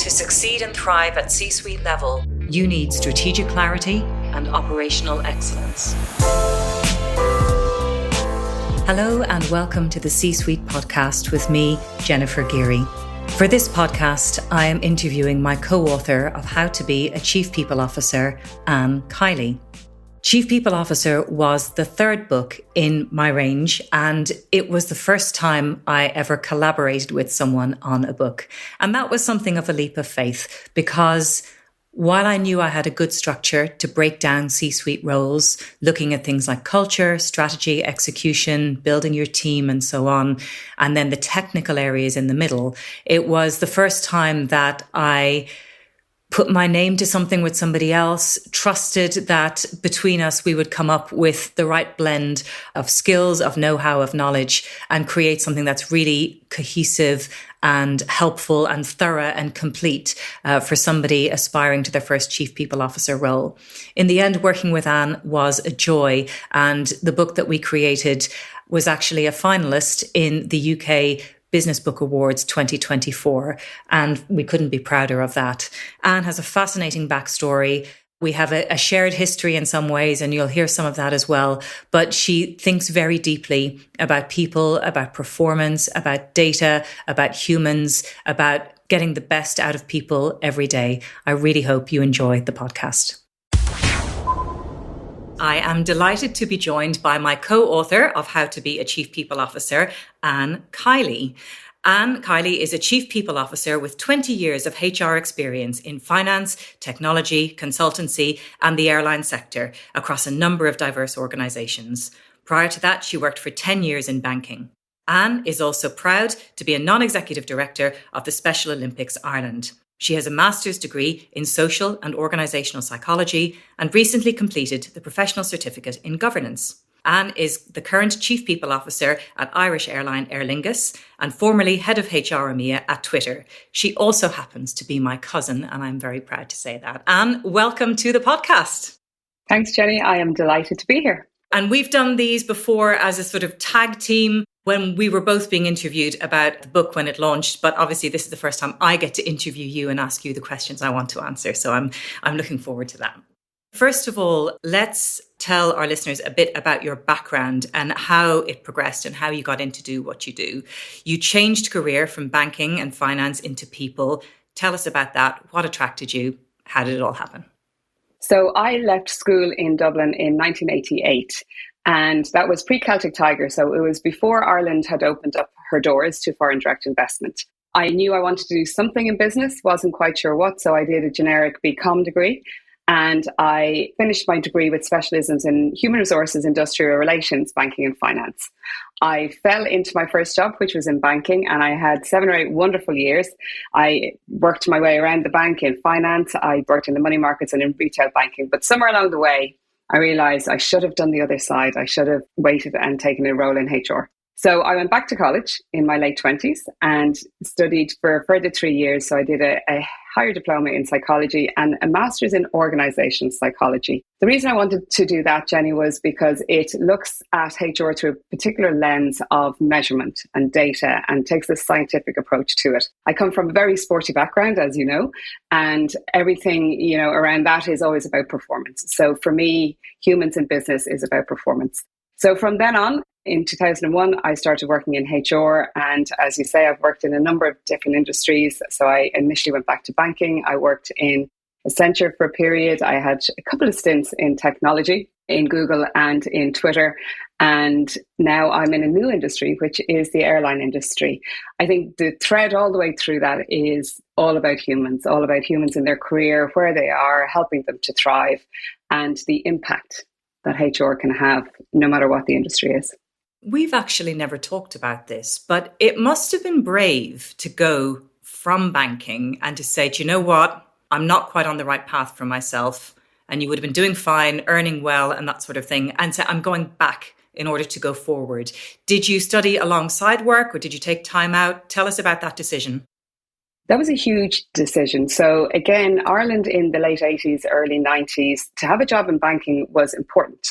To succeed and thrive at C-suite level, you need strategic clarity and operational excellence. Hello and welcome to the C-Suite podcast with me, Jennifer Geary. For this podcast, I am interviewing my co-author of How to Be a Chief People Officer, Anne Kiely. Chief People Officer was the third book in my range, and it was the first time I ever collaborated with someone on a book. And that was something of a leap of faith, because while I knew I had a good structure to break down C-suite roles, looking at things like culture, strategy, execution, building your team, and so on, and then the technical areas in the middle, it was the first time that I put my name to something with somebody else, trusted that between us we would come up with the right blend of skills, of know-how, of knowledge, and create something that's really cohesive and helpful and thorough and complete for somebody aspiring to their first Chief People Officer role. In the end, working with Anne was a joy, and the book that we created was actually a finalist in the UK Business Book Awards 2024, and we couldn't be prouder of that. Anne has a fascinating backstory. We have a shared history in some ways, and you'll hear some of that as well. But she thinks very deeply about people, about performance, about data, about humans, about getting the best out of people every day. I really hope you enjoy the podcast. I am delighted to be joined by my co-author of How to Be a Chief People Officer, Anne Kiely. Anne Kiely is a Chief People Officer with 20 years of HR experience in finance, technology, consultancy, and the airline sector across a number of diverse organisations. Prior to that, she worked for 10 years in banking. Anne is also proud to be a non-executive director of the Special Olympics Ireland. She has a master's degree in social and organisational psychology and recently completed the professional certificate in governance. Anne is the current Chief People Officer at Irish airline Aer Lingus and formerly Head of HR EMEA at Twitter. She also happens to be my cousin, and I'm very proud to say that. Anne, welcome to the podcast. Thanks, Jenny. I am delighted to be here. And we've done these before as a sort of tag team when we were both being interviewed about the book when it launched. But obviously, this is the first time I get to interview you and ask you the questions I want to answer. So I'm looking forward to that. First of all, let's tell our listeners a bit about your background and how it progressed and how you got into do what you do. You changed career from banking and finance into people. Tell us about that. What attracted you? How did it all happen? So I left school in Dublin in 1988, and that was pre-Celtic Tiger. So it was before Ireland had opened up her doors to foreign direct investment. I knew I wanted to do something in business, wasn't quite sure what, so I did a generic BCom degree. And I finished my degree with specialisms in human resources, industrial relations, banking and finance. I fell into my first job, which was in banking, and I had 7 or 8 wonderful years. I worked my way around the bank in finance. I worked in the money markets and in retail banking. But somewhere along the way, I realised I should have done the other side. I should have waited and taken a role in HR. So I went back to college in my late 20s and studied for a further 3 years. So I did a higher diploma in psychology and a master's in organizational psychology. The reason I wanted to do that, Jenny, was because it looks at HR through a particular lens of measurement and data and takes a scientific approach to it. I come from a very sporty background, as you know, and everything, around that is always about performance. So for me, humans in business is about performance. So from then on, in 2001, I started working in HR. And as you say, I've worked in a number of different industries. So I initially went back to banking. I worked in Accenture for a period. I had a couple of stints in technology, in Google and in Twitter. And now I'm in a new industry, which is the airline industry. I think the thread all the way through that is all about humans in their career, where they are, helping them to thrive, and the impact that HR can have no matter what the industry is. We've actually never talked about this, but it must have been brave to go from banking and to say, do you know what? I'm not quite on the right path for myself. And you would have been doing fine, earning well and that sort of thing. And say, I'm going back in order to go forward. Did you study alongside work or did you take time out? Tell us about that decision. That was a huge decision. So again, Ireland in the late 80s, early 90s, to have a job in banking was important.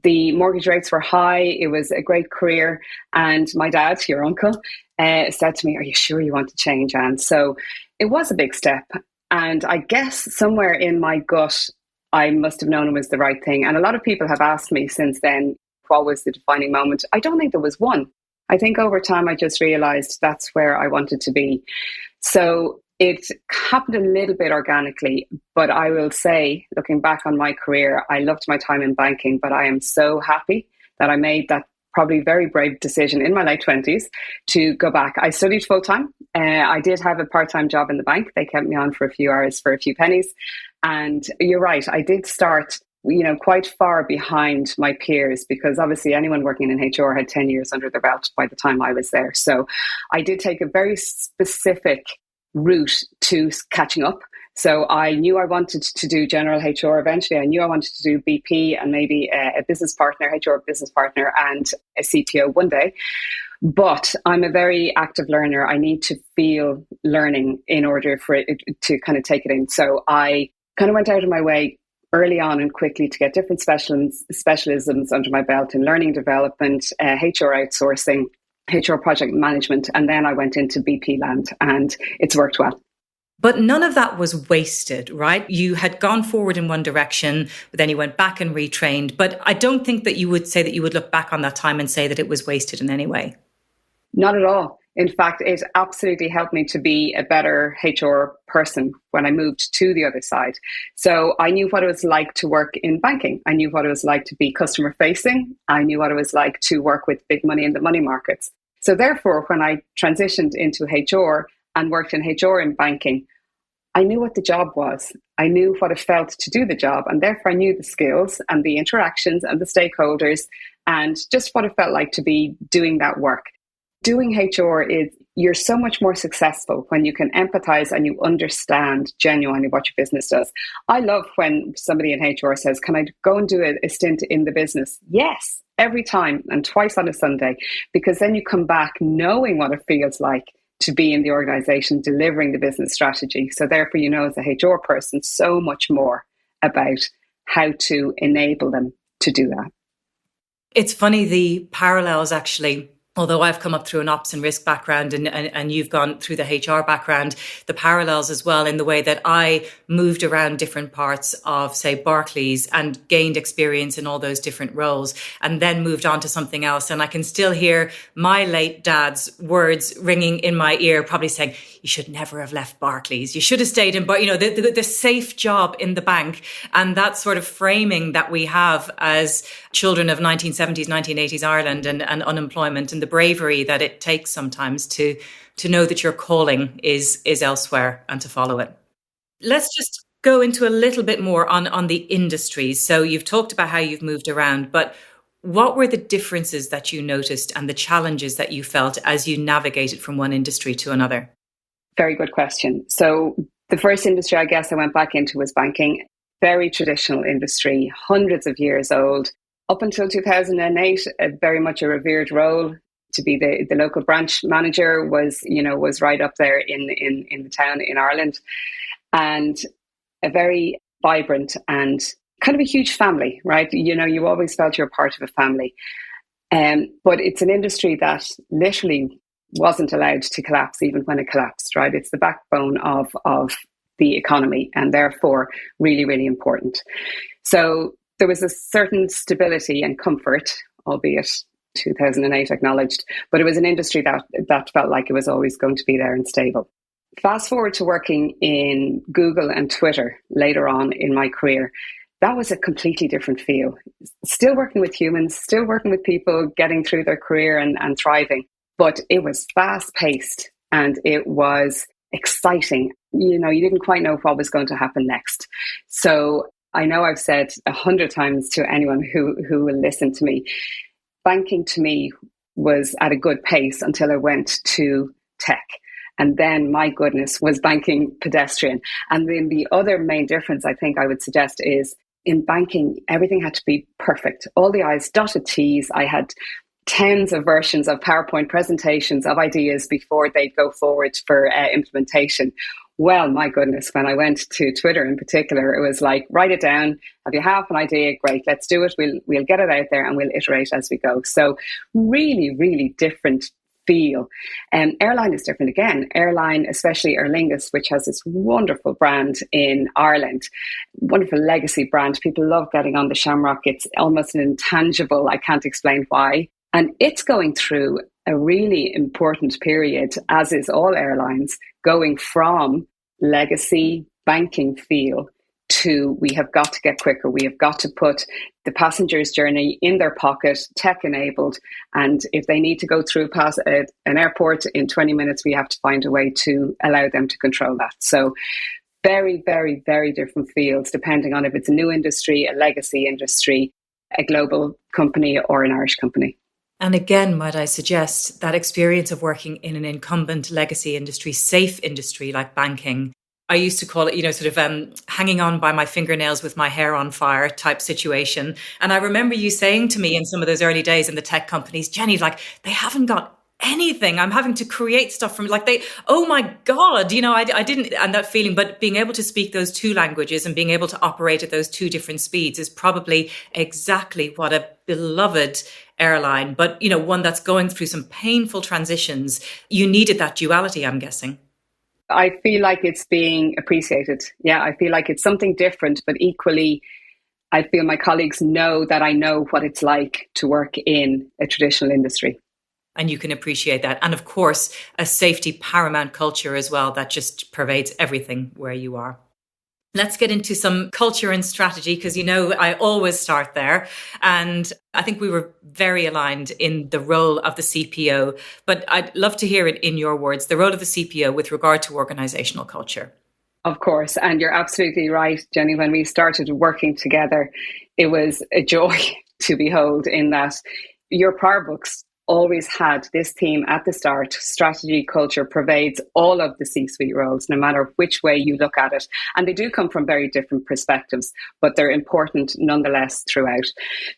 The mortgage rates were high. It was a great career. And my dad, your uncle, said to me, "Are you sure you want to change, Anne?" So it was a big step. And I guess somewhere in my gut, I must have known it was the right thing. And a lot of people have asked me since then, what was the defining moment? I don't think there was one. I think over time, I just realized that's where I wanted to be. So it happened a little bit organically, but I will say, looking back on my career, I loved my time in banking, but I am so happy that I made that probably very brave decision in my late 20s to go back. I studied full time. I did have a part-time job in the bank. They kept me on for a few hours for a few pennies. And you're right, I did start quite far behind my peers, because obviously anyone working in HR had 10 years under their belt by the time I was there. So I did take a very specific route to catching up. So I knew I wanted to do general HR eventually. I knew I wanted to do BP and maybe a business partner, HR business partner, and a CPO one day. But I'm a very active learner. I need to feel learning in order for it to kind of take it in. So I kind of went out of my way early on and quickly to get different specialisms under my belt in learning development, HR outsourcing, HR project management. And then I went into BP land, and it's worked well. But none of that was wasted, right? You had gone forward in one direction, but then you went back and retrained. But I don't think that you would say that you would look back on that time and say that it was wasted in any way. Not at all. In fact, it absolutely helped me to be a better HR person when I moved to the other side. So I knew what it was like to work in banking. I knew what it was like to be customer facing. I knew what it was like to work with big money in the money markets. So therefore, when I transitioned into HR and worked in HR in banking, I knew what the job was. I knew what it felt to do the job. And therefore, I knew the skills and the interactions and the stakeholders and just what it felt like to be doing that work. Doing HR is, you're so much more successful when you can empathize and you understand genuinely what your business does. I love when somebody in HR says, "Can I go and do a stint in the business?" Yes, every time, and twice on a Sunday, because then you come back knowing what it feels like to be in the organization delivering the business strategy. So therefore, as a HR person, so much more about how to enable them to do that. It's funny, the parallels actually. Although I've come up through an ops and risk background and you've gone through the HR background, the parallels as well in the way that I moved around different parts of, say, Barclays and gained experience in all those different roles and then moved on to something else. And I can still hear my late dad's words ringing in my ear, probably saying, "You should never have left Barclays. You should have stayed in, the safe job in the bank." And that sort of framing that we have as children of 1970s, 1980s Ireland and unemployment and the bravery that it takes sometimes to know that your calling is elsewhere and to follow it. Let's just go into a little bit more on the industries. So you've talked about how you've moved around, but what were the differences that you noticed and the challenges that you felt as you navigated from one industry to another? Very good question. So the first industry I guess I went back into was banking. Very traditional industry, hundreds of years old. Up until 2008, very much a revered role. To be the local branch manager was right up there in the town in Ireland, and a very vibrant and kind of a huge family, right? You always felt you're part of a family. But it's an industry that literally wasn't allowed to collapse even when it collapsed, right? It's the backbone of the economy and therefore really, really important. So there was a certain stability and comfort, albeit 2008 acknowledged, but it was an industry that felt like it was always going to be there and stable. Fast forward to working in Google and Twitter later on in my career, that was a completely different feel. Still working with humans, still working with people, getting through their career and thriving, but it was fast paced and it was exciting. You didn't quite know what was going to happen next. So I know I've said 100 times to anyone who will listen to me, banking to me was at a good pace until I went to tech. And then, my goodness, was banking pedestrian. And then the other main difference I think I would suggest is in banking, everything had to be perfect. All the I's dotted T's. I had tens of versions of PowerPoint presentations of ideas before they'd go forward for implementation. Well, my goodness, when I went to Twitter in particular, it was like, write it down. Have you half an idea? Great, let's do it. We'll get it out there and we'll iterate as we go. So really, really different feel. Airline is different again. Airline, especially Aer Lingus, which has this wonderful brand in Ireland, wonderful legacy brand. People love getting on the Shamrock. It's almost an intangible. I can't explain why. And it's going through a really important period, as is all airlines, going from legacy banking feel to we have got to get quicker. We have got to put the passenger's journey in their pocket, tech enabled. And if they need to go through an airport in 20 minutes, we have to find a way to allow them to control that. So very, very, very different fields, depending on if it's a new industry, a legacy industry, a global company or an Irish company. And again, might I suggest that experience of working in an incumbent legacy industry, safe industry like banking, I used to call it, sort of hanging on by my fingernails with my hair on fire type situation. And I remember you saying to me in some of those early days in the tech companies, Jenny, like they haven't got anything. I'm having to create stuff from oh my God, I didn't, and that feeling, but being able to speak those two languages and being able to operate at those two different speeds is probably exactly what a beloved airline, but one that's going through some painful transitions. You needed that duality, I'm guessing. I feel like it's being appreciated. Yeah, I feel like it's something different, but equally, I feel my colleagues know that I know what it's like to work in a traditional industry. And you can appreciate that. And of course, a safety paramount culture as well that just pervades everything where you are. Let's get into some culture and strategy, because I always start there. And I think we were very aligned in the role of the CPO. But I'd love to hear it in your words, the role of the CPO with regard to organizational culture. Of course. And you're absolutely right, Jenny. When we started working together, it was a joy to behold in that your prior books always had this theme at the start. Strategy, culture pervades all of the C-suite roles, no matter which way you look at it. And they do come from very different perspectives, but they're important nonetheless throughout.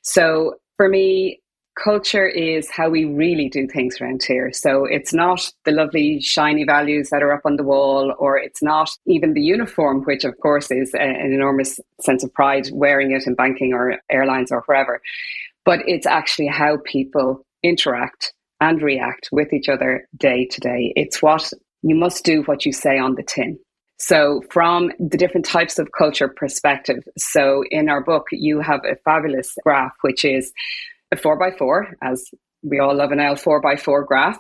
So for me, culture is how we really do things around here. So it's not the lovely shiny values that are up on the wall, or it's not even the uniform, which of course is an enormous sense of pride wearing it in banking or airlines or wherever. But it's actually how people interact and react with each other day to day. It's what you must do what you say on the tin. So from the different types of culture perspective, so in our book, you have a fabulous graph, which is a 4x4, as we all love an L4x4 graph,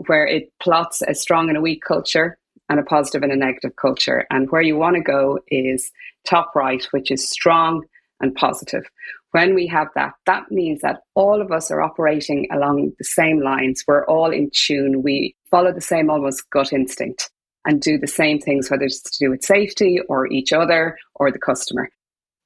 where it plots a strong and a weak culture and a positive and a negative culture. And where you want to go is top right, which is strong and positive. When we have that, that means that all of us are operating along the same lines. We're all in tune. We follow the same almost gut instinct and do the same things, whether it's to do with safety or each other or the customer.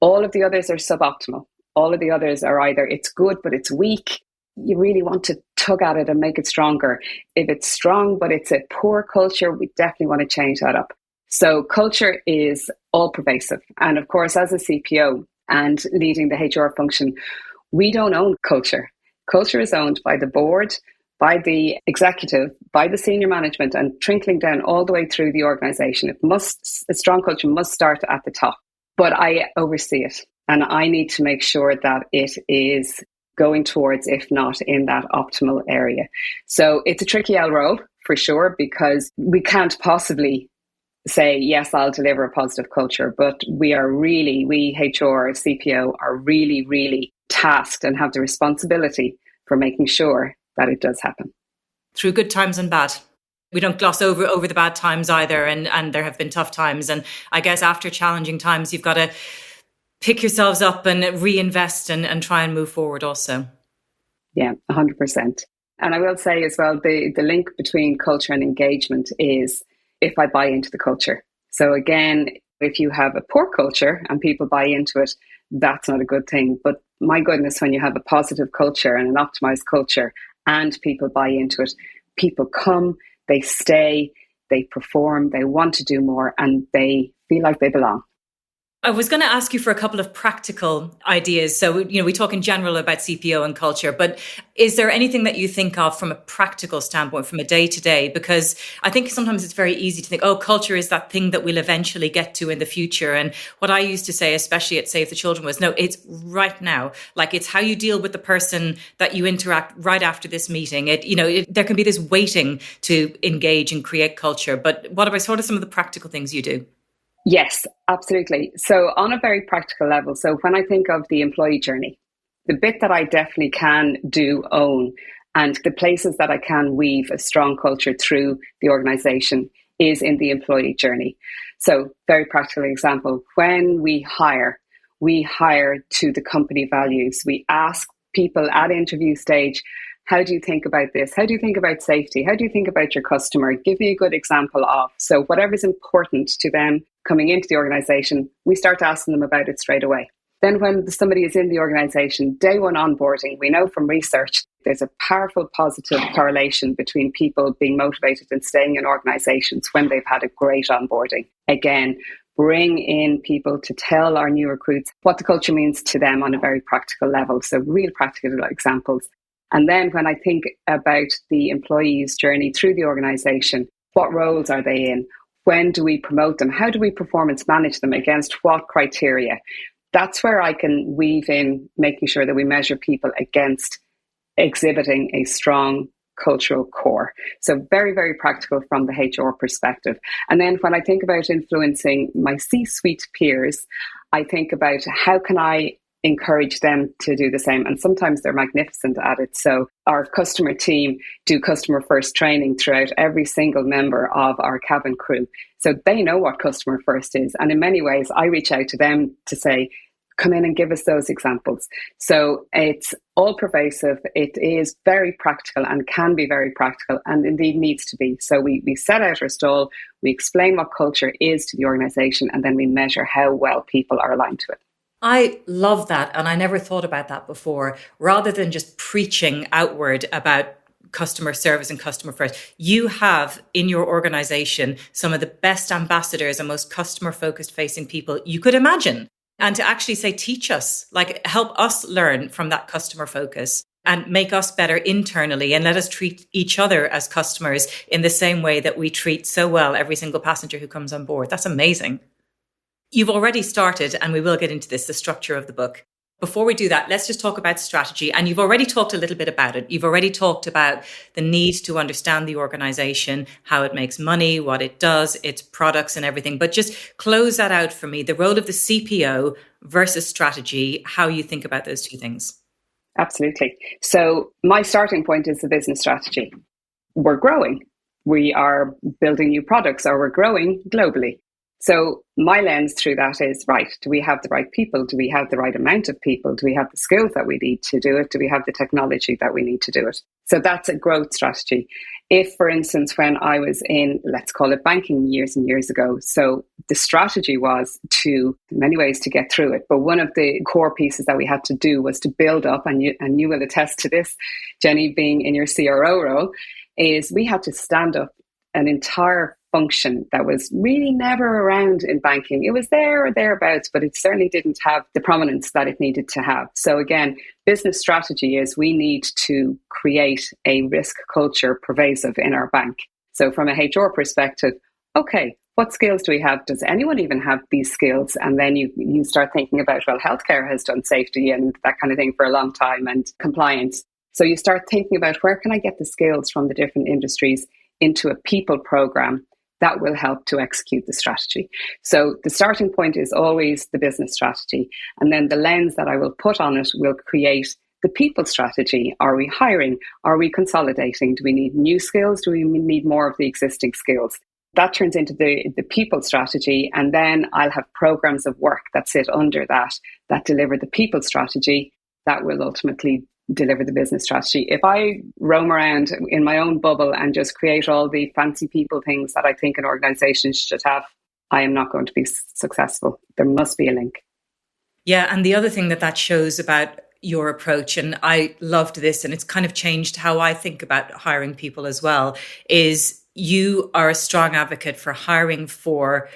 All of the others are suboptimal. All of the others are either it's good, but it's weak. You really want to tug at it and make it stronger. If it's strong, but it's a poor culture, we definitely want to change that up. So culture is all pervasive. And of course, as a CPO, and leading the HR function, we don't own culture. Culture is owned by the board, by the executive, by the senior management, and trickling down all the way through the organization. A strong culture must start at the top. But I oversee it, and I need to make sure that it is going towards, if not in that optimal area. So it's a tricky L role for sure, because we can't possibly say, yes, I'll deliver a positive culture. But we HR, CPO are really, really tasked and have the responsibility for making sure that it does happen. Through good times and bad. We don't gloss over the bad times either. And there have been tough times. And I guess after challenging times, you've got to pick yourselves up and reinvest and try and move forward also. Yeah, 100%. And I will say as well, the link between culture and engagement is if I buy into the culture. So again, if you have a poor culture and people buy into it, that's not a good thing. But my goodness, when you have a positive culture and an optimized culture and people buy into it, people come, they stay, they perform, they want to do more, and they feel like they belong. I was going to ask you for a couple of practical ideas. So, we talk in general about CPO and culture, but is there anything that you think of from a practical standpoint, from a day to day? Because I think sometimes it's very easy to think, oh, culture is that thing that we'll eventually get to in the future. And what I used to say, especially at Save the Children, was, no, it's right now. Like, it's how you deal with the person that you interact right after this meeting. There can be this waiting to engage and create culture. But what about sort of some of the practical things you do? Yes, absolutely. So on a very practical level, so when I think of the employee journey, the bit that I definitely can own, and the places that I can weave a strong culture through the organization is in the employee journey. So very practical example, when we hire to the company values. We ask people at interview stage, how do you think about this? How do you think about safety? How do you think about your customer? Give me a good example of. So whatever's important to them coming into the organization, we start asking them about it straight away. Then when somebody is in the organization, day one onboarding, we know from research, there's a powerful positive correlation between people being motivated and staying in organizations when they've had a great onboarding. Again, bring in people to tell our new recruits what the culture means to them on a very practical level. So real practical examples. And then when I think about the employee's journey through the organization, what roles are they in? When do we promote them? How do we performance manage them? Against what criteria? That's where I can weave in making sure that we measure people against exhibiting a strong cultural core. So very, very practical from the HR perspective. And then when I think about influencing my C-suite peers, I think about how can I encourage them to do the same. And sometimes they're magnificent at it. So our customer team do customer first training throughout every single member of our cabin crew. So they know what customer first is. And in many ways, I reach out to them to say, come in and give us those examples. So it's all pervasive. It is very practical and can be very practical and indeed needs to be. So we set out our stall, we explain what culture is to the organization, and then we measure how well people are aligned to it. I love that. And I never thought about that before. Rather than just preaching outward about customer service and customer first, you have in your organization some of the best ambassadors and most customer focused facing people you could imagine. And to actually say, teach us, like help us learn from that customer focus and make us better internally and let us treat each other as customers in the same way that we treat so well every single passenger who comes on board. That's amazing. You've already started, and we will get into this, the structure of the book. Before we do that, let's just talk about strategy. And you've already talked a little bit about it. You've already talked about the need to understand the organization, how it makes money, what it does, its products and everything. But just close that out for me, the role of the CPO versus strategy, how you think about those two things. Absolutely. So my starting point is the business strategy. We're growing. We are building new products, or we're growing globally. So my lens through that is, right, do we have the right people? Do we have the right amount of people? Do we have the skills that we need to do it? Do we have the technology that we need to do it? So that's a growth strategy. If, for instance, when I was in, let's call it banking years and years ago, so the strategy was to, in many ways, to get through it. But one of the core pieces that we had to do was to build up, and you will attest to this, Jenny, being in your CRO role, is we had to stand up an entire function that was really never around in banking. It was there or thereabouts, but it certainly didn't have the prominence that it needed to have. So again, business strategy is we need to create a risk culture pervasive in our bank. So from a HR perspective, okay, what skills do we have? Does anyone even have these skills? And then you start thinking about, well, healthcare has done safety and that kind of thing for a long time, and compliance. So you start thinking about, where can I get the skills from the different industries into a people program that will help to execute the strategy. So the starting point is always the business strategy. And then the lens that I will put on it will create the people strategy. Are we hiring? Are we consolidating? Do we need new skills? Do we need more of the existing skills? That turns into the people strategy. And then I'll have programs of work that sit under that deliver the people strategy that will ultimately deliver the business strategy. If I roam around in my own bubble and just create all the fancy people things that I think an organization should have, I am not going to be successful. There must be a link. Yeah. And the other thing that shows about your approach, and I loved this, and it's kind of changed how I think about hiring people as well, is you are a strong advocate for hiring for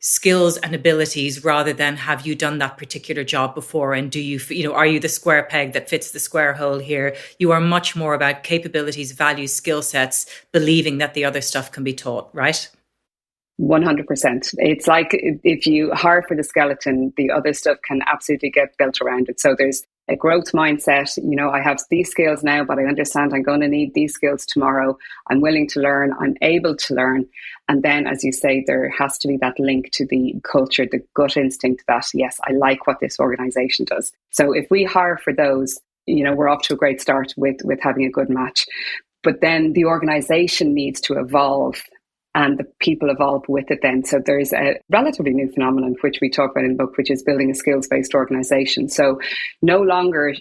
skills and abilities rather than have you done that particular job before, and do you, are you the square peg that fits the square hole here? You are much more about capabilities, values, skill sets, believing that the other stuff can be taught, right? 100%. It's like if you hire for the skeleton, the other stuff can absolutely get built around it. So there's a growth mindset. I have these skills now, but I understand I'm going to need these skills tomorrow. I'm willing to learn. I'm able to learn. And then, as you say, there has to be that link to the culture, the gut instinct that, yes, I like what this organization does. So if we hire for those, we're off to a great start with having a good match. But then the organization needs to evolve, and the people evolve with it then. So there's a relatively new phenomenon, which we talk about in the book, which is building a skills-based organization. So no longer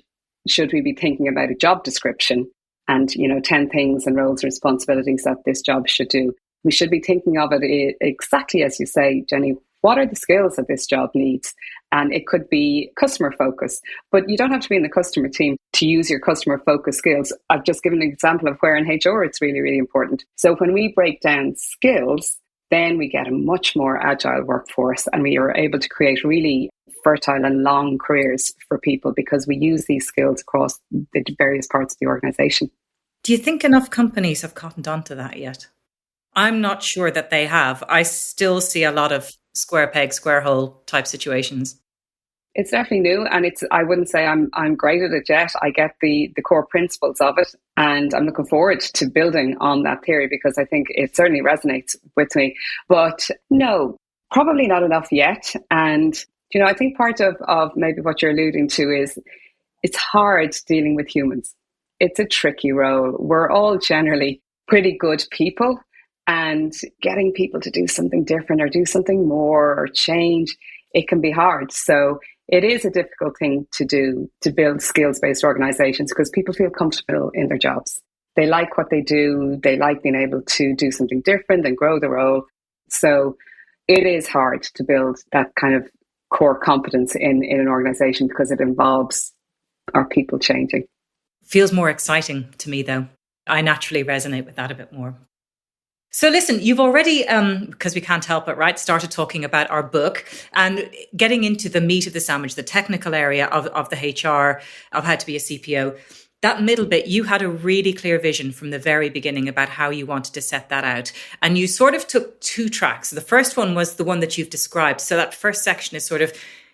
should we be thinking about a job description and, 10 things and roles and responsibilities that this job should do. We should be thinking of it exactly as you say, Jenny. What are the skills that this job needs? And it could be customer focus, but you don't have to be in the customer team to use your customer focus skills. I've just given an example of where in HR it's really, really important. So when we break down skills, then we get a much more agile workforce, and we are able to create really fertile and long careers for people because we use these skills across the various parts of the organization. Do you think enough companies have cottoned on to that yet? I'm not sure that they have. I still see a lot of square peg, square hole type situations. It's definitely new, and I wouldn't say I'm great at it yet. I get the core principles of it, and I'm looking forward to building on that theory because I think it certainly resonates with me. But no, probably not enough yet. And I think part of maybe what you're alluding to is it's hard dealing with humans. It's a tricky role. We're all generally pretty good people. And getting people to do something different or do something more or change, it can be hard. So it is a difficult thing to do, to build skills-based organizations, because people feel comfortable in their jobs. They like what they do. They like being able to do something different and grow the role. So it is hard to build that kind of core competence in an organization because it involves our people changing. Feels more exciting to me, though. I naturally resonate with that a bit more. So listen, you've already, because we can't help it, right, started talking about our book and getting into the meat of the sandwich, the technical area of the HR, of how to be a CPO. That middle bit, you had a really clear vision from the very beginning about how you wanted to set that out. And you sort of took two tracks. The first one was the one that you've described. So that first section is sort of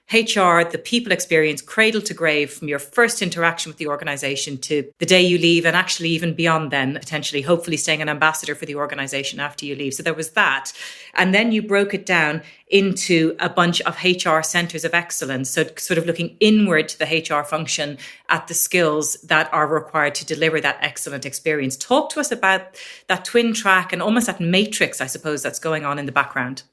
HR, the people experience, cradle to grave, from your first interaction with the organization to the day you leave, and actually even beyond then, potentially, hopefully staying an ambassador for the organization after you leave. So there was that. And then you broke it down into a bunch of HR centers of excellence. So sort of looking inward to the HR function at the skills that are required to deliver that excellent experience. Talk to us about that twin track and almost that matrix, I suppose, that's going on in the background.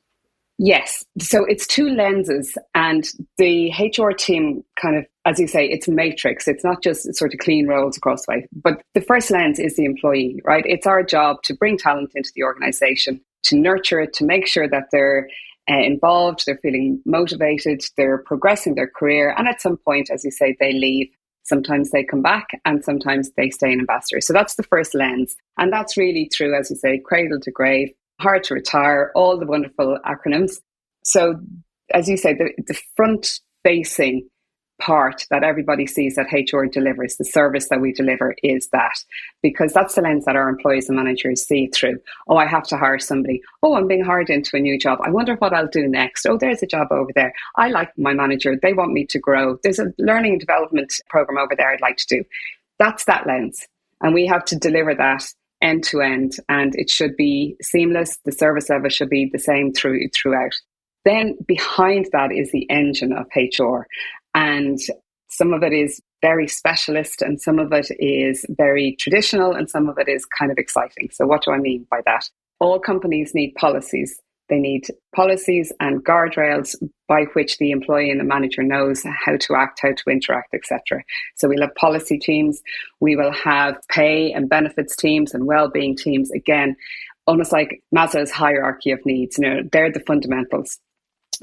Yes. So it's two lenses, and the HR team kind of, as you say, it's a matrix. It's not just sort of clean roles across the way. But the first lens is the employee, right? It's our job to bring talent into the organization, to nurture it, to make sure that they're involved, they're feeling motivated, they're progressing their career. And at some point, as you say, they leave. Sometimes they come back and sometimes they stay an ambassador. So that's the first lens. And that's really through, as you say, cradle to grave, hard to retire, all the wonderful acronyms. So, as you say, the front-facing part that everybody sees that HR delivers, the service that we deliver, is that, because that's the lens that our employees and managers see through. Oh, I have to hire somebody. Oh, I'm being hired into a new job. I wonder what I'll do next. Oh, there's a job over there. I like my manager. They want me to grow. There's a learning and development program over there I'd like to do. That's that lens. And we have to deliver that end to end, and it should be seamless. The service level should be the same throughout. Then behind that is the engine of HR, and some of it is very specialist and some of it is very traditional and some of it is kind of exciting. So what do I mean by that? All companies need policies. They need policies and guardrails by which the employee and the manager knows how to act, how to interact, etc. So we'll have policy teams, we will have pay and benefits teams and well-being teams. Again, almost like Maslow's hierarchy of needs. They're the fundamentals.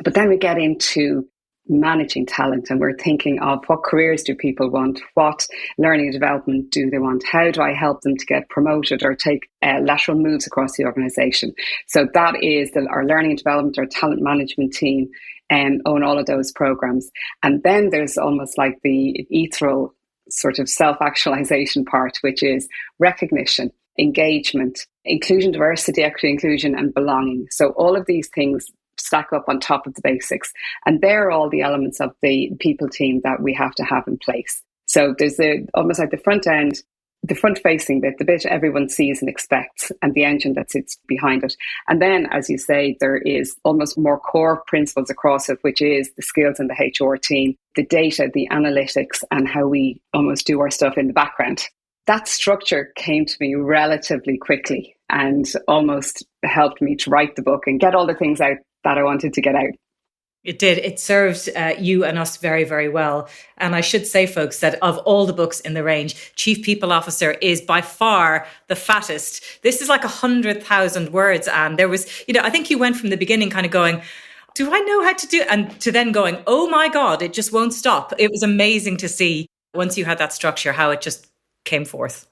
But then we get into managing talent, and we're thinking of what careers do people want, what learning and development do they want, how do I help them to get promoted or take lateral moves across the organisation. So that is our learning and development, our talent management team own all of those programs. And then there's almost like the ethereal sort of self-actualization part, which is recognition, engagement, inclusion, diversity, equity, inclusion, and belonging. So all of these things stack up on top of the basics. And they're all the elements of the people team that we have to have in place. So there's almost like the front end, the front facing bit, the bit everyone sees and expects, and the engine that sits behind it. And then, as you say, there is almost more core principles across it, which is the skills in the HR team, the data, the analytics, and how we almost do our stuff in the background. That structure came to me relatively quickly and almost helped me to write the book and get all the things out that I wanted to get out. It did. It served you and us very, very well. And I should say, folks, that of all the books in the range, Chief People Officer is by far the fattest. This is like 100,000 words. And there was, I think you went from the beginning kind of going, do I know how to do it? And to then going, oh my God, it just won't stop. It was amazing to see once you had that structure, how it just came forth.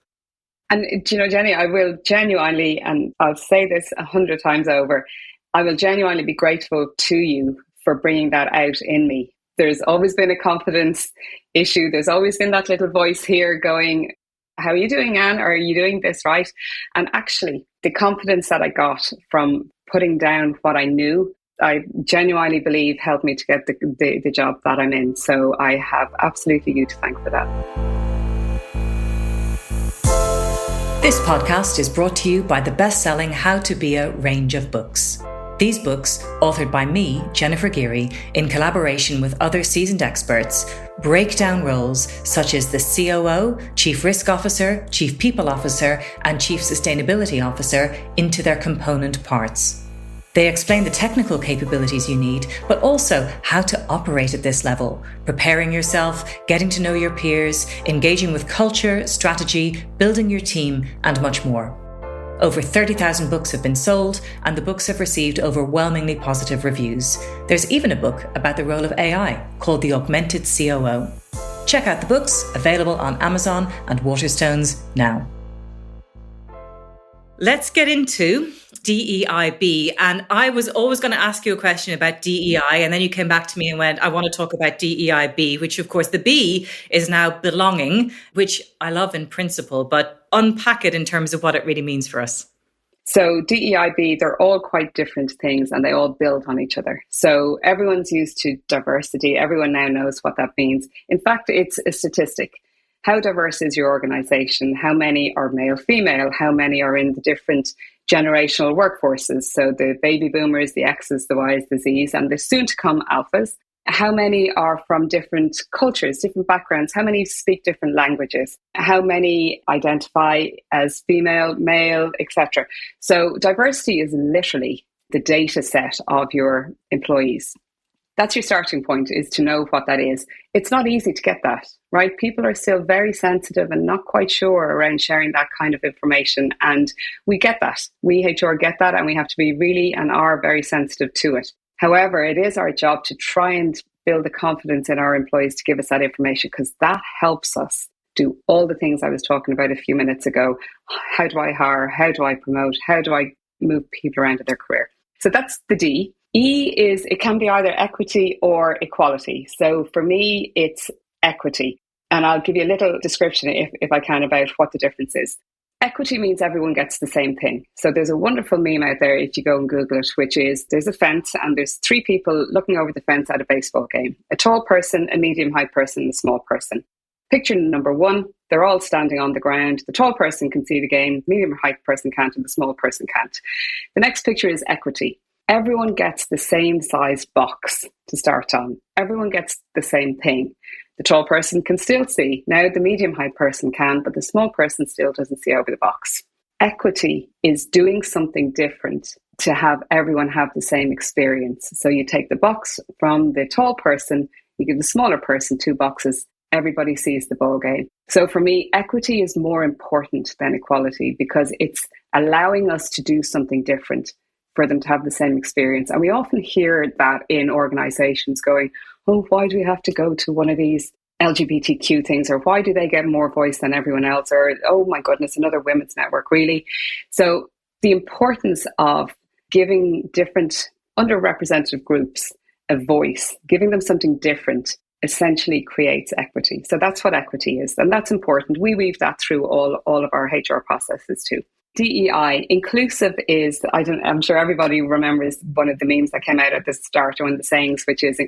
And, Jenny, I will genuinely, and I'll say this 100 times over, I will genuinely be grateful to you for bringing that out in me. There's always been a confidence issue. There's always been that little voice here going, how are you doing, Anne? Or are you doing this right? And actually, the confidence that I got from putting down what I knew, I genuinely believe helped me to get the job that I'm in. So I have absolutely you to thank for that. This podcast is brought to you by the best-selling How to Be A range of books. These books, authored by me, Jennifer Geary, in collaboration with other seasoned experts, break down roles such as the COO, Chief Risk Officer, Chief People Officer, and Chief Sustainability Officer into their component parts. They explain the technical capabilities you need, but also how to operate at this level, preparing yourself, getting to know your peers, engaging with culture, strategy, building your team, and much more. Over 30,000 books have been sold, and the books have received overwhelmingly positive reviews. There's even a book about the role of AI called The Augmented COO. Check out the books, available on Amazon and Waterstones now. Let's get into DEIB. And I was always going to ask you a question about DEI, and then you came back to me and went, I want to talk about DEIB, which of course the B is now belonging, which I love in principle, but unpack it in terms of what it really means for us. So DEIB, they're all quite different things and they all build on each other. So everyone's used to diversity. Everyone now knows what that means. In fact, it's a statistic. How diverse is your organization? How many are male, female? How many are in the different generational workforces? So the baby boomers, the X's, the Y's, the Z's, and the soon to come alphas. How many are from different cultures, different backgrounds? How many speak different languages? How many identify as female, male, etc.? So diversity is literally the data set of your employees. That's your starting point, is to know what that is. It's not easy to get that, right? People are still very sensitive and not quite sure around sharing that kind of information. And we get that. We HR get that, and we have to be really and are very sensitive to it. However, it is our job to try and build the confidence in our employees to give us that information, because that helps us do all the things I was talking about a few minutes ago. How do I hire? How do I promote? How do I move people around in their career? So that's the D. E is, it can be either equity or equality. So for me, it's equity. And I'll give you a little description, if I can, about what the difference is. Equity means everyone gets the same thing. So there's a wonderful meme out there, if you go and Google it, which is there's a fence and there's three people looking over the fence at a baseball game. A tall person, a medium-height person, and a small person. Picture number one, they're all standing on the ground. The tall person can see the game, the medium-height person can't, and the small person can't. The next picture is equity. Everyone gets the same size box to start on. Everyone gets the same thing. The tall person can still see. Now the medium-height person can, but the small person still doesn't see over the box. Equity is doing something different to have everyone have the same experience. So you take the box from the tall person, you give the smaller person two boxes, everybody sees the ball game. So for me, equity is more important than equality, because it's allowing us to do something different for them to have the same experience. And we often hear that in organizations going, oh, why do we have to go to one of these LGBTQ things, or why do they get more voice than everyone else, or oh my goodness, another women's network, really? So the importance of giving different underrepresented groups a voice, giving them something different, essentially creates equity. So that's what equity is, and that's important. We weave that through all of our HR processes too. DEI, inclusive, is, I'm sure everybody remembers one of the memes that came out at the start, or one of the sayings, which is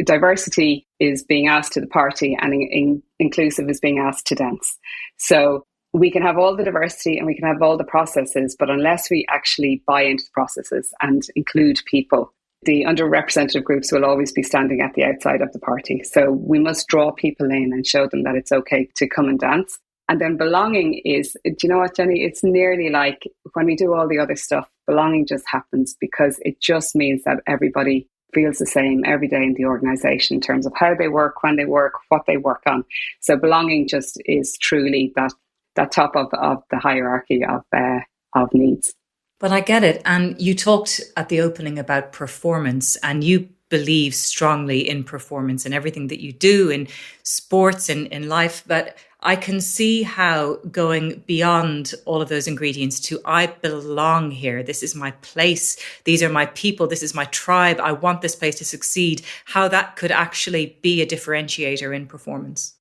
diversity is being asked to the party and inclusive is being asked to dance. So we can have all the diversity and we can have all the processes, but unless we actually buy into the processes and include people, the underrepresented groups will always be standing at the outside of the party. So we must draw people in and show them that it's okay to come and dance. And then belonging is, do you know what, Jenny? It's nearly like when we do all the other stuff, belonging just happens because it just means that everybody feels the same every day in the organization in terms of how they work, when they work, what they work on. So belonging just is truly that top of the hierarchy of needs. But I get it. And you talked at the opening about performance, and you believe strongly in performance and everything that you do in sports and in life. But I can see how going beyond all of those ingredients to I belong here. This is my place. These are my people. This is my tribe. I want this place to succeed. How that could actually be a differentiator in performance.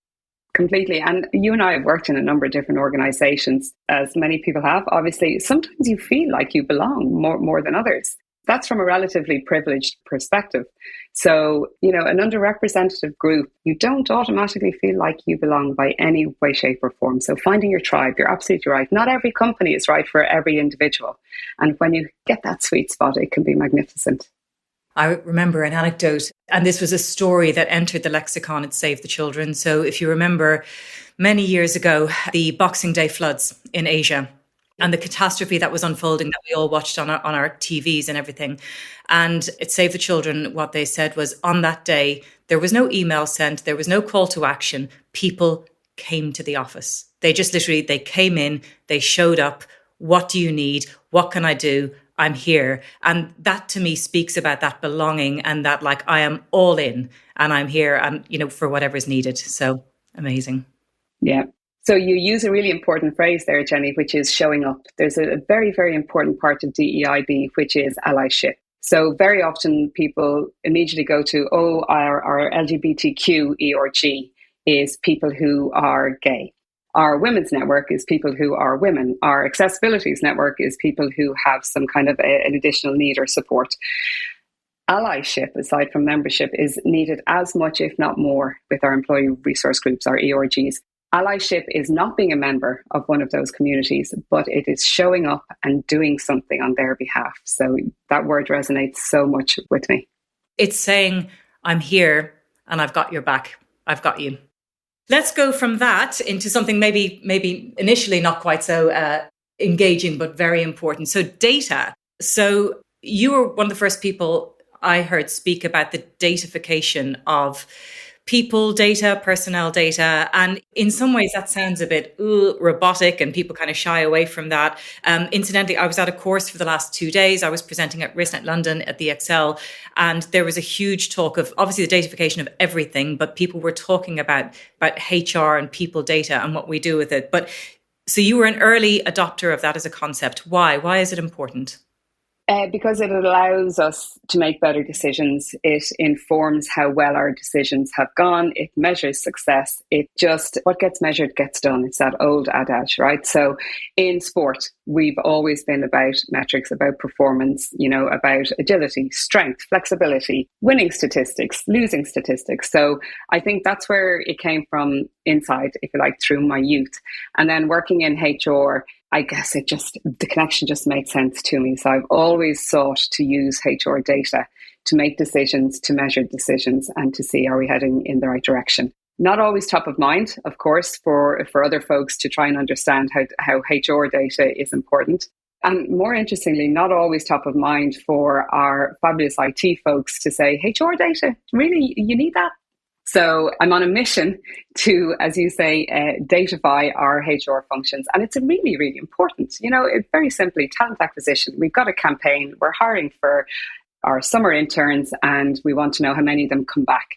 Completely. And you and I have worked in a number of different organizations, as many people have. Obviously, sometimes you feel like you belong more than others. That's from a relatively privileged perspective. So, an underrepresented group, you don't automatically feel like you belong by any way, shape or form. So finding your tribe, you're absolutely right. Not every company is right for every individual. And when you get that sweet spot, it can be magnificent. I remember an anecdote, and this was a story that entered the lexicon at Save the Children. So if you remember many years ago, the Boxing Day floods in Asia, and the catastrophe that was unfolding that we all watched on our TVs and everything. And at Save the Children, what they said was, on that day, there was no email sent, there was no call to action. People came to the office. They just literally, they came in, they showed up. What do you need? What can I do? I'm here. And that to me speaks about that belonging and that like, I am all in and I'm here and, for whatever's needed. So amazing. Yeah. So you use a really important phrase there, Jenny, which is showing up. There's a very, very important part of DEIB, which is allyship. So very often people immediately go to, our LGBTQ E or G is people who are gay. Our women's network is people who are women. Our accessibilities network is people who have some kind of an additional need or support. Allyship, aside from membership, is needed as much, if not more, with our employee resource groups, our ERGs. Allyship is not being a member of one of those communities, but it is showing up and doing something on their behalf. So that word resonates so much with me. It's saying, I'm here and I've got your back. I've got you. Let's go from that into something maybe initially not quite so engaging, but very important. So data. So you were one of the first people I heard speak about the datafication of people data, personnel data. And in some ways that sounds a bit robotic and people kind of shy away from that. Incidentally, I was at a course for the last 2 days. I was presenting at RISNet London at the Excel, and there was a huge talk of obviously the datafication of everything, but people were talking about HR and people data and what we do with it. But so you were an early adopter of that as a concept. Why? Why is it important? Because it allows us to make better decisions. It informs how well our decisions have gone. It measures success. What gets measured gets done. It's that old adage, right? So in sport, we've always been about metrics, about performance, about agility, strength, flexibility, winning statistics, losing statistics. So I think that's where it came from inside, if you like, through my youth. And then working in HR, I guess the connection just made sense to me. So I've always sought to use HR data to make decisions, to measure decisions, and to see, are we heading in the right direction? Not always top of mind, of course, for other folks to try and understand how HR data is important. And more interestingly, not always top of mind for our fabulous IT folks to say, HR data, really, you need that? So I'm on a mission to, as you say, datafy our HR functions. And it's really, really important. It's very simply talent acquisition. We've got a campaign. We're hiring for our summer interns, and we want to know how many of them come back.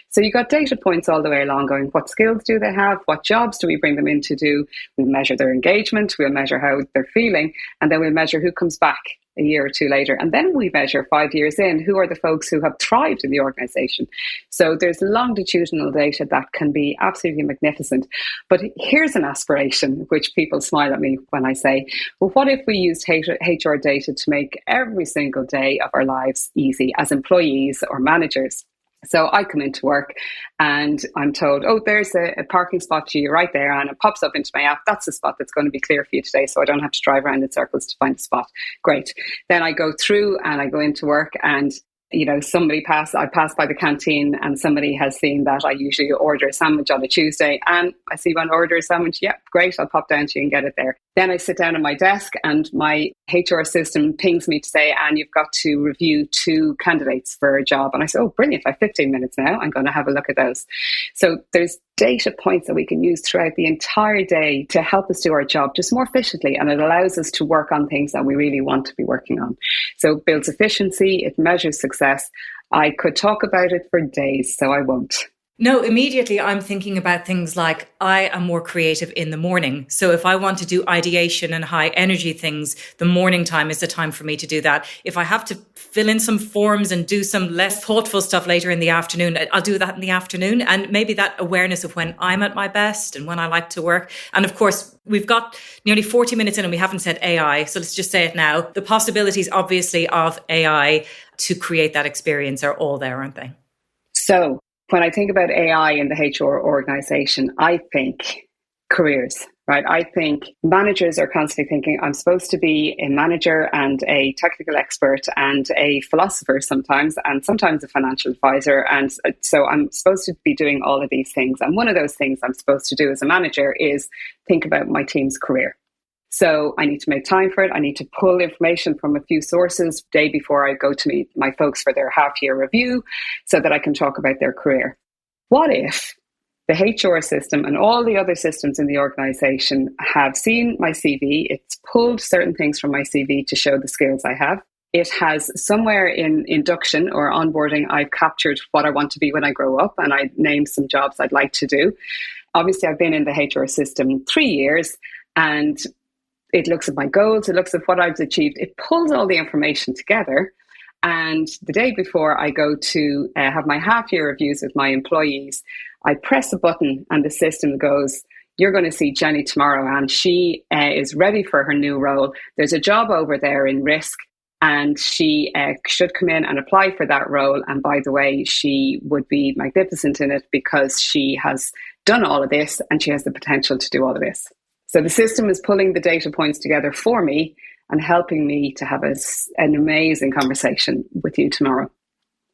So you got data points all the way along going, what skills do they have? What jobs do we bring them in to do? We'll measure their engagement, we'll measure how they're feeling, and then we'll measure who comes back a year or two later. And then we measure 5 years in, who are the folks who have thrived in the organisation. So there's longitudinal data that can be absolutely magnificent. But here's an aspiration, which people smile at me when I say, well, what if we used HR data to make every single day of our lives easy as employees or managers? So I come into work and I'm told, oh, there's a parking spot for you right there. And it pops up into my app. That's the spot that's going to be clear for you today. So I don't have to drive around in circles to find a spot. Great. Then I go through and I go into work and I pass by the canteen and somebody has seen that I usually order a sandwich on a Tuesday, and I see one order a sandwich. Yep, great. I'll pop down to you and get it there. Then I sit down at my desk and my HR system pings me to say, Anne, you've got to review 2 candidates for a job. And I say, oh, brilliant. I have 15 minutes now. I'm going to have a look at those. So there's data points that we can use throughout the entire day to help us do our job just more efficiently. And it allows us to work on things that we really want to be working on. So it builds efficiency. It measures success. I could talk about it for days, so I won't. No, immediately I'm thinking about things like I am more creative in the morning. So if I want to do ideation and high energy things, the morning time is the time for me to do that. If I have to fill in some forms and do some less thoughtful stuff later in the afternoon, I'll do that in the afternoon. And maybe that awareness of when I'm at my best and when I like to work. And of course, we've got nearly 40 minutes in and we haven't said AI. So let's just say it now. The possibilities, obviously, of AI to create that experience are all there, aren't they? So when I think about AI in the HR organization, I think careers, right? I think managers are constantly thinking, I'm supposed to be a manager and a technical expert and a philosopher sometimes, and sometimes a financial advisor. And so I'm supposed to be doing all of these things. And one of those things I'm supposed to do as a manager is think about my team's career. So I need to make time for it. I need to pull information from a few sources the day before I go to meet my folks for their half-year review so that I can talk about their career. What if the HR system and all the other systems in the organization have seen my CV? It's pulled certain things from my CV to show the skills I have. It has somewhere in induction or onboarding, I've captured what I want to be when I grow up, and I named some jobs I'd like to do. Obviously, I've been in the HR system 3 years, and it looks at my goals, it looks at what I've achieved. It pulls all the information together. And the day before I go to have my half-year reviews with my employees, I press a button and the system goes, you're going to see Jenny tomorrow, and she is ready for her new role. There's a job over there in risk, and she should come in and apply for that role. And by the way, she would be magnificent in it because she has done all of this and she has the potential to do all of this. So the system is pulling the data points together for me and helping me to have an amazing conversation with you tomorrow.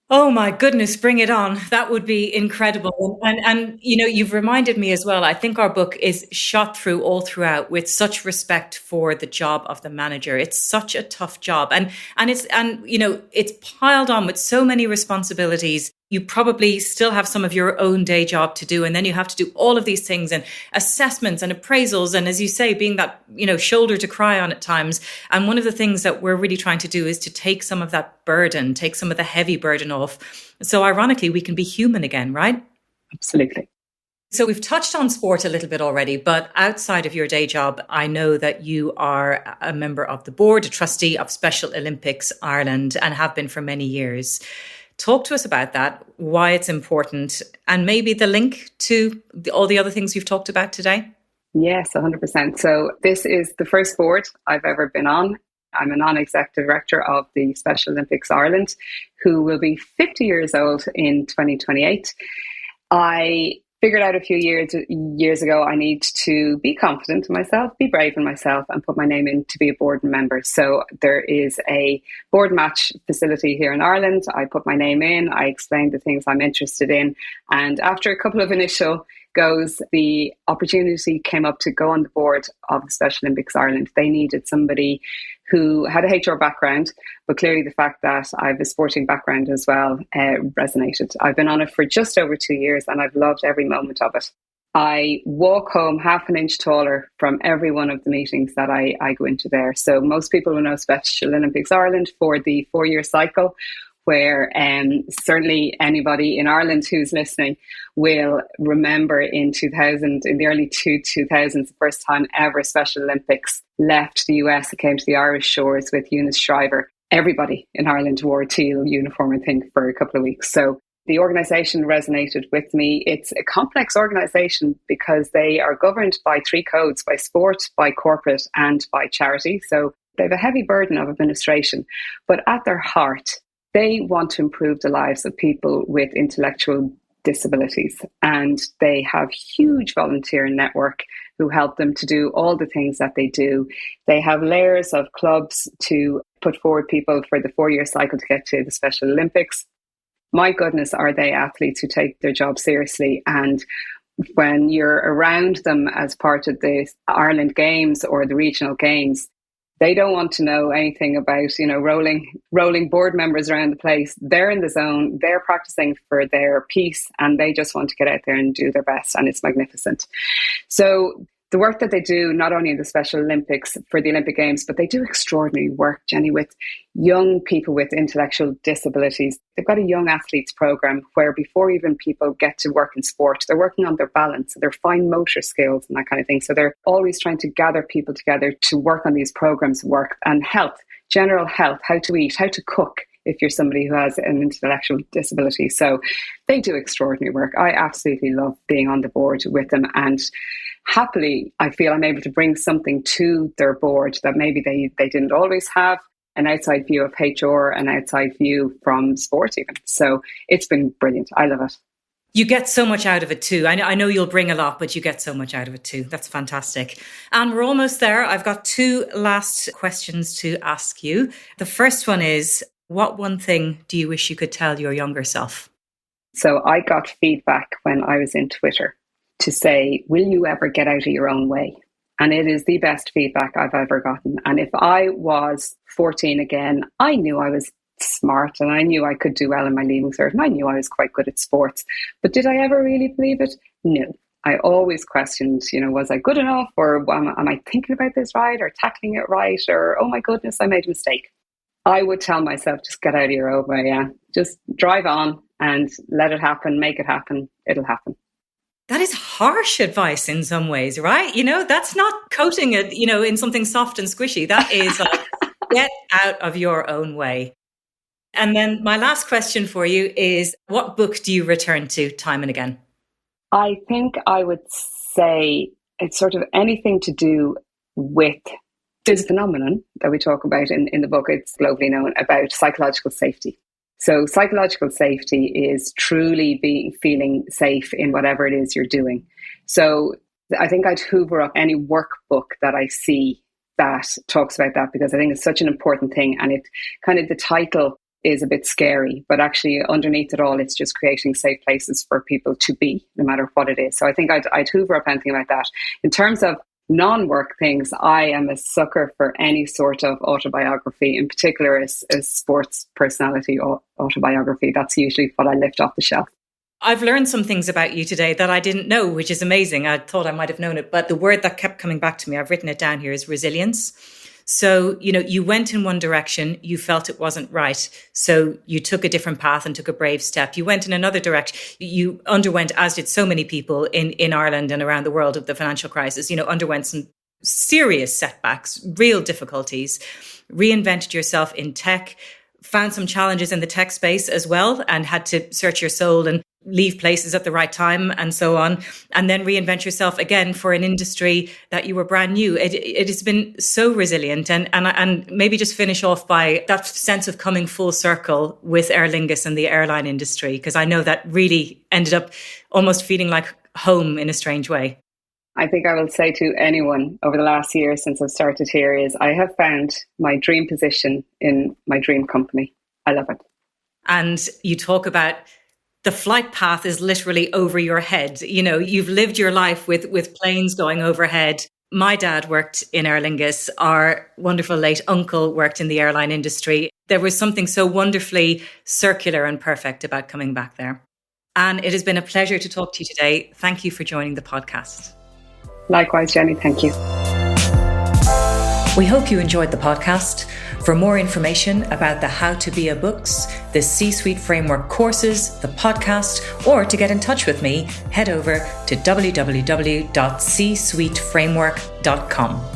Oh my goodness, bring it on. That would be incredible. And you've reminded me as well, I think our book is shot through all throughout with such respect for the job of the manager. It's such a tough job. And it's piled on with so many responsibilities. You probably still have some of your own day job to do. And then you have to do all of these things and assessments and appraisals. And as you say, being that, shoulder to cry on at times. And one of the things that we're really trying to do is to take some of that burden, take some of the heavy burden off. So ironically, we can be human again, right? Absolutely. So we've touched on sport a little bit already, but outside of your day job, I know that you are a member of the board, a trustee of Special Olympics Ireland, and have been for many years. Talk to us about that, why it's important, and maybe the link to all the other things you've talked about today. Yes, 100%. So this is the first board I've ever been on. I'm a non-executive director of the Special Olympics Ireland, who will be 50 years old in 2028. I figured out a few years ago I need to be confident in myself, be brave in myself, and put my name in to be a board member. So there is a board match facility here in Ireland. I put my name in, I explained the things I'm interested in, and after a couple of initial goes, the opportunity came up to go on the board of the Special Olympics Ireland. They needed somebody who had a HR background, but clearly the fact that I have a sporting background as well resonated. I've been on it for just over 2 years and I've loved every moment of it. I walk home half an inch taller from every one of the meetings that I go into there. So most people will know Special Olympics Ireland for the 4-year cycle. where certainly anybody in Ireland who's listening will remember in the early 2000s, the first time ever Special Olympics left the US. It came to the Irish shores with Eunice Shriver. Everybody in Ireland wore a teal uniform, I think, for a couple of weeks. So the organisation resonated with me. It's a complex organisation because they are governed by 3 codes: by sport, by corporate and by charity. So they have a heavy burden of administration. But at their heart, they want to improve the lives of people with intellectual disabilities. And they have huge volunteer network who help them to do all the things that they do. They have layers of clubs to put forward people for the 4-year cycle to get to the Special Olympics. My goodness, are they athletes who take their job seriously. And when you're around them as part of the Ireland Games or the regional games, they don't want to know anything about, rolling board members around the place. They're in the zone, they're practicing for their piece, and they just want to get out there and do their best. And it's magnificent. So the work that they do, not only in the Special Olympics for the Olympic Games, but they do extraordinary work, Jenny, with young people with intellectual disabilities. They've got a young athletes program where before even people get to work in sport, they're working on their balance, their fine motor skills and that kind of thing. So they're always trying to gather people together to work on these programs, work and health, general health, how to eat, how to cook, if you're somebody who has an intellectual disability. So they do extraordinary work. I absolutely love being on the board with them. And happily, I feel I'm able to bring something to their board that maybe they didn't always have, an outside view of HR, an outside view from sport even. So it's been brilliant. I love it. You get so much out of it too. I know you'll bring a lot, but you get so much out of it too. That's fantastic. And we're almost there. I've got 2 last questions to ask you. The first one is, what one thing do you wish you could tell your younger self? So I got feedback when I was in Twitter to say, will you ever get out of your own way? And it is the best feedback I've ever gotten. And if I was 14 again, I knew I was smart and I knew I could do well in my Leaving Cert and I knew I was quite good at sports. But did I ever really believe it? No. I always questioned, was I good enough, or am I thinking about this right, or tackling it right, or, oh my goodness, I made a mistake. I would tell myself, just get out of your own way, yeah. Just drive on and let it happen, make it happen, it'll happen. That is harsh advice in some ways, right? That's not coating it, in something soft and squishy. That is like, get out of your own way. And then my last question for you is, what book do you return to time and again? I think I would say it's sort of anything to do with, there's a phenomenon that we talk about in the book, it's globally known, about psychological safety. So psychological safety is truly feeling safe in whatever it is you're doing. So I think I'd hoover up any workbook that I see that talks about that, because I think it's such an important thing. And it kind of, the title is a bit scary, but actually underneath it all, it's just creating safe places for people to be, no matter what it is. So I think I'd hoover up anything like that. In terms of non-work things, I am a sucker for any sort of autobiography, in particular a sports personality autobiography. That's usually what I lift off the shelf. I've learned some things about you today that I didn't know, which is amazing. I thought I might have known it, but the word that kept coming back to me, I've written it down here, is resilience. So, you went in one direction, you felt it wasn't right. So you took a different path and took a brave step. You went in another direction. You underwent, as did so many people in Ireland and around the world of the financial crisis, underwent some serious setbacks, real difficulties, reinvented yourself in tech, found some challenges in the tech space as well, and had to search your soul and leave places at the right time and so on, and then reinvent yourself again for an industry that you were brand new. It has been so resilient, and maybe just finish off by that sense of coming full circle with Aer Lingus and the airline industry, because I know that really ended up almost feeling like home in a strange way. I think I will say to anyone over the last year since I've started here is I have found my dream position in my dream company. I love it. And you talk about the flight path is literally over your head. You've lived your life with planes going overhead. My dad worked in Aer Lingus. Our wonderful late uncle worked in the airline industry. There was something so wonderfully circular and perfect about coming back there. And it has been a pleasure to talk to you today. Thank you for joining the podcast. Likewise, Jenny. Thank you. We hope you enjoyed the podcast. For more information about the How to Be a books, the C-Suite Framework courses, the podcast, or to get in touch with me, head over to www.csuiteframework.com.